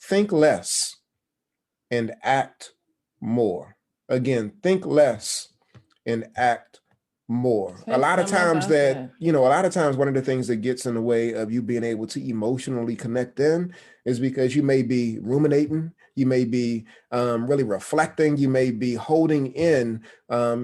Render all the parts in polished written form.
think less and act more. Again, think less and act more. Say something about that. A lot of times one of the things that gets in the way of you being able to emotionally connect in is because you may be ruminating, you may be really reflecting, you may be holding in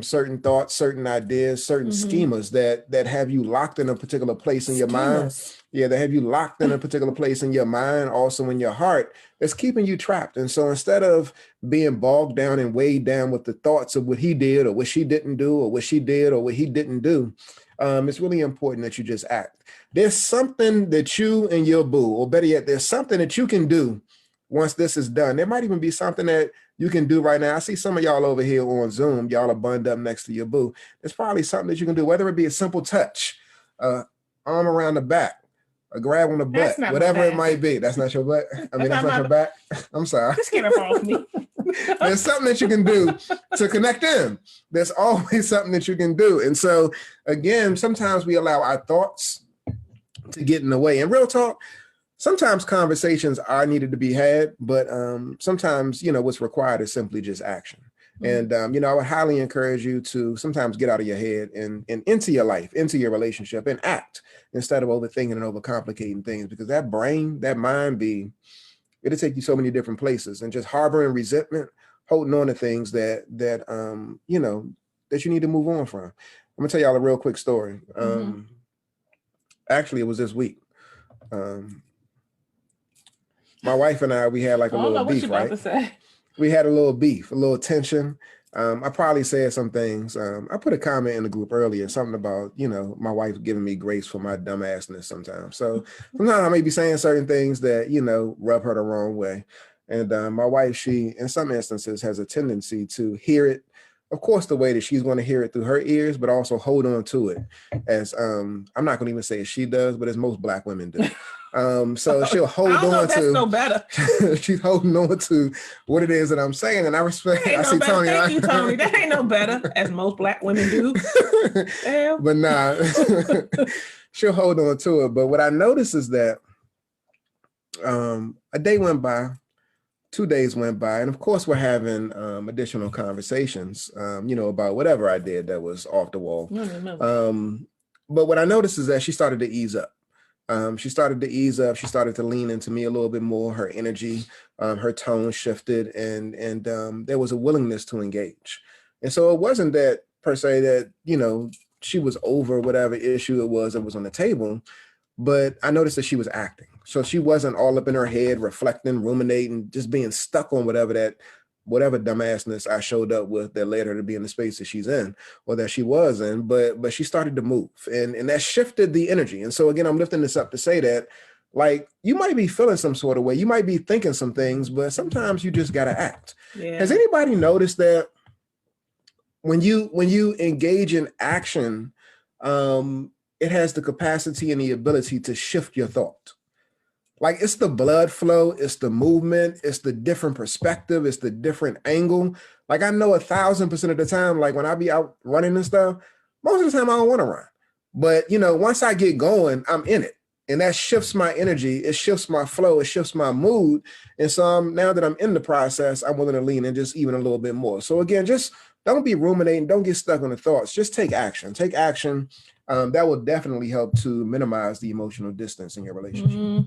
certain thoughts, certain ideas, certain schemas that have you locked in a particular place in your mind. Yeah, that have you locked in a particular place in your mind, also in your heart, that's keeping you trapped. And so instead of being bogged down and weighed down with the thoughts of what he did or what she didn't do or what she did or what he didn't do, it's really important that you just act. There's something that you and your boo, or better yet, there's something that you can do once this is done. There might even be something that you can do right now. I see some of y'all over here on Zoom, y'all are bunned up next to your boo. There's probably something that you can do, whether it be a simple touch, arm around the back, a grab on the butt, whatever it might be. That's not your butt. I mean, that's not your back. I'm sorry. Just get up off me. There's something that you can do to connect in. There's always something that you can do. And so, again, sometimes we allow our thoughts to get in the way. And real talk, sometimes conversations are needed to be had, but sometimes, what's required is simply just action. And, I would highly encourage you to sometimes get out of your head and into your life, into your relationship, and act instead of overthinking and overcomplicating things, because that brain, that mind it'll take you so many different places, and just harboring resentment, holding on to things that you need to move on from. I'm gonna tell y'all a real quick story. Actually, it was this week. My wife and I, we had like a little beef, right? We had a little beef, a little tension. I probably said some things. I put a comment in the group earlier, something about, my wife giving me grace for my dumbassness sometimes. So sometimes I may be saying certain things that, rub her the wrong way. And my wife, she, in some instances, has a tendency to hear it, of course, the way that she's going to hear it through her ears, but also hold on to it as, I'm not going to even say as she does, but as most Black women do. So she'll hold on to. No better. She's holding on to what it is that I'm saying, and I respect. I see Tony. Thank you, Tony. That ain't no better, as most Black women do. But nah, she'll hold on to it. But what I noticed is that a day went by, 2 days went by, and of course we're having additional conversations, about whatever I did that was off the wall. But what I noticed is that she started to ease up. She started to ease up. She started to lean into me a little bit more. Her energy, her tone shifted, and there was a willingness to engage. And so it wasn't that per se that, she was over whatever issue it was that was on the table, but I noticed that she was acting. So she wasn't all up in her head, reflecting, ruminating, just being stuck on whatever dumbassness I showed up with that led her to be in the space that she's in or that she was in, but she started to move, and that shifted the energy. And so again, I'm lifting this up to say that, like, you might be feeling some sort of way, you might be thinking some things, but sometimes you just got to act. Yeah. Has anybody noticed that when you engage in action, it has the capacity and the ability to shift your thought? Like, it's the blood flow, it's the movement, it's the different perspective, it's the different angle. Like, I know 1,000% of the time, like when I be out running and stuff, most of the time I don't want to run. But, once I get going, I'm in it. And that shifts my energy, it shifts my flow, it shifts my mood. And so now that I'm in the process, I'm willing to lean in just even a little bit more. So again, just don't be ruminating, don't get stuck on the thoughts, just take action. Take action. That will definitely help to minimize the emotional distance in your relationship.